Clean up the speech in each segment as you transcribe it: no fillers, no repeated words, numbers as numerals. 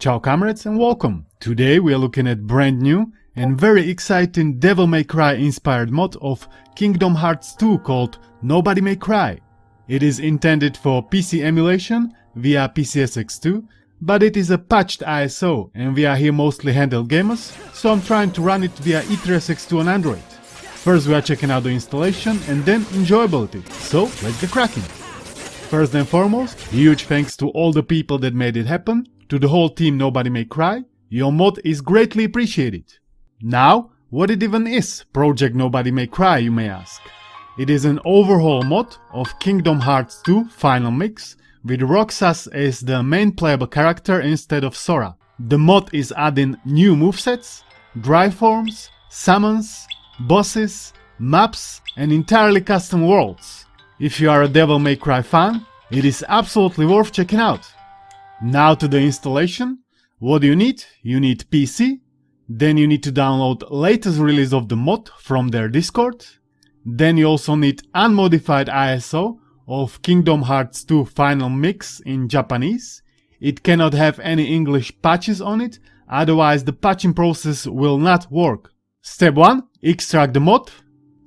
Ciao comrades and welcome! Today we are looking at brand new and very exciting Devil May Cry inspired mod of Kingdom Hearts 2 called Nobody May Cry. It is intended for PC emulation via PCSX2, but it is a patched ISO and we are here mostly handheld gamers, so I'm trying to run it via T618 on Android. First we are checking out the installation and then enjoyability, so let's get cracking! First and foremost, huge thanks to all the people that made it happen. To the whole team Nobody May Cry, your mod is greatly appreciated. Now, what it even is, Project Nobody May Cry, you may ask. It is an overhaul mod of Kingdom Hearts 2 Final Mix, with Roxas as the main playable character instead of Sora. The mod is adding new movesets, dry forms, summons, bosses, maps and entirely custom worlds. If you are a Devil May Cry fan, it is absolutely worth checking out. Now to the installation. What do you need? You need PC, then you need to download latest release of the mod from their Discord, then you also need unmodified ISO of Kingdom Hearts 2 Final Mix in Japanese. It cannot have any English patches on it, otherwise the patching process will not work. Step 1. Extract the mod.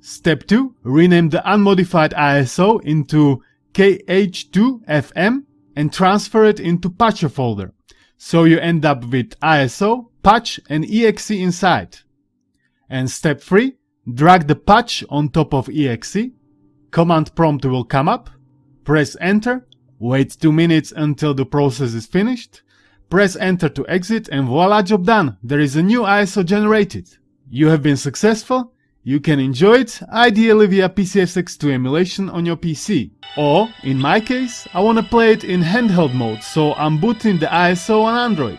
Step 2. Rename the unmodified ISO into KH2FM and transfer it into patcher folder, so you end up with ISO, patch and exe inside. And step 3, drag the patch on top of exe, command prompt will come up, press enter, wait 2 minutes until the process is finished, press enter to exit and voila, job done, there is a new ISO generated. You have been successful. You can enjoy it, ideally via PCSX2 emulation on your PC. Or, in my case, I wanna play it in handheld mode, so I'm booting the ISO on Android.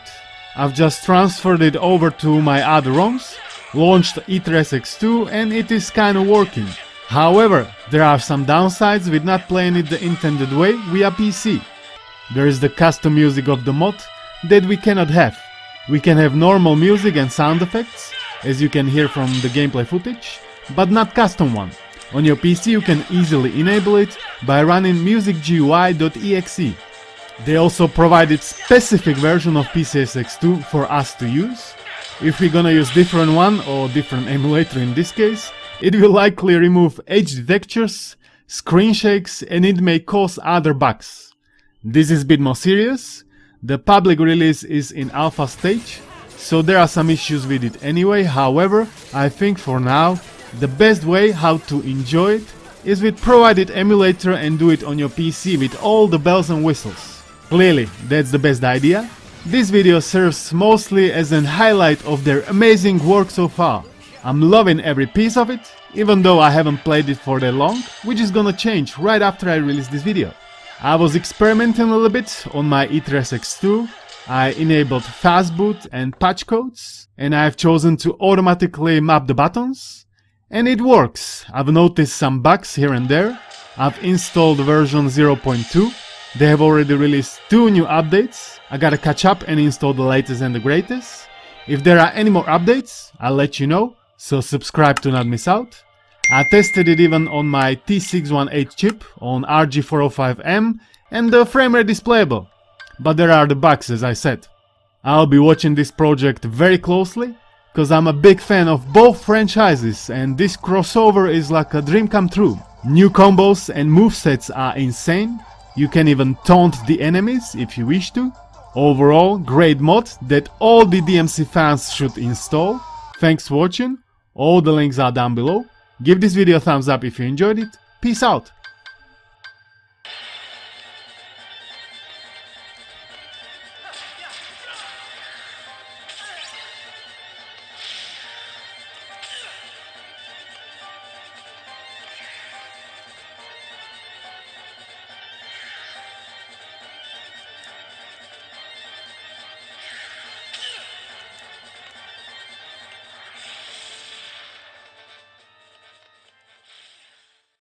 I've just transferred it over to my other ROMs, launched T618 and it is kinda working. However, there are some downsides with not playing it the intended way via PC. There is the custom music of the mod that we cannot have. We can have normal music and sound effects, as you can hear from the gameplay footage, but not custom one. On your PC you can easily enable it by running musicgui.exe. They also provided specific version of PCSX2 for us to use. If we're gonna use different one or different emulator in this case, it will likely remove HD textures, screen shakes and it may cause other bugs. This is a bit more serious. The public release is in alpha stage, so there are some issues with it anyway. However, I think for now, the best way how to enjoy it is with provided emulator and do it on your PC with all the bells and whistles. Clearly, that's the best idea. This video serves mostly as an highlight of their amazing work so far. I'm loving every piece of it, even though I haven't played it for that long, which is gonna change right after I release this video. I was experimenting a little bit on my T618. I enabled fast boot and patch codes, and I've chosen to automatically map the buttons, and it works. I've noticed some bugs here and there. I've installed version 0.2. They have already released 2 new updates. I gotta catch up and install the latest and the greatest. If there are any more updates, I'll let you know, so subscribe to not miss out. I tested it even on my T618 chip on RG405M, and the frame rate is playable. But there are the bugs, as I said. I'll be watching this project very closely, cause I'm a big fan of both franchises and this crossover is like a dream come true. New combos and movesets are insane. You can even taunt the enemies if you wish to. Overall, great mod that all the DMC fans should install. Thanks for watching. All the links are down below. Give this video a thumbs up if you enjoyed it. Peace out.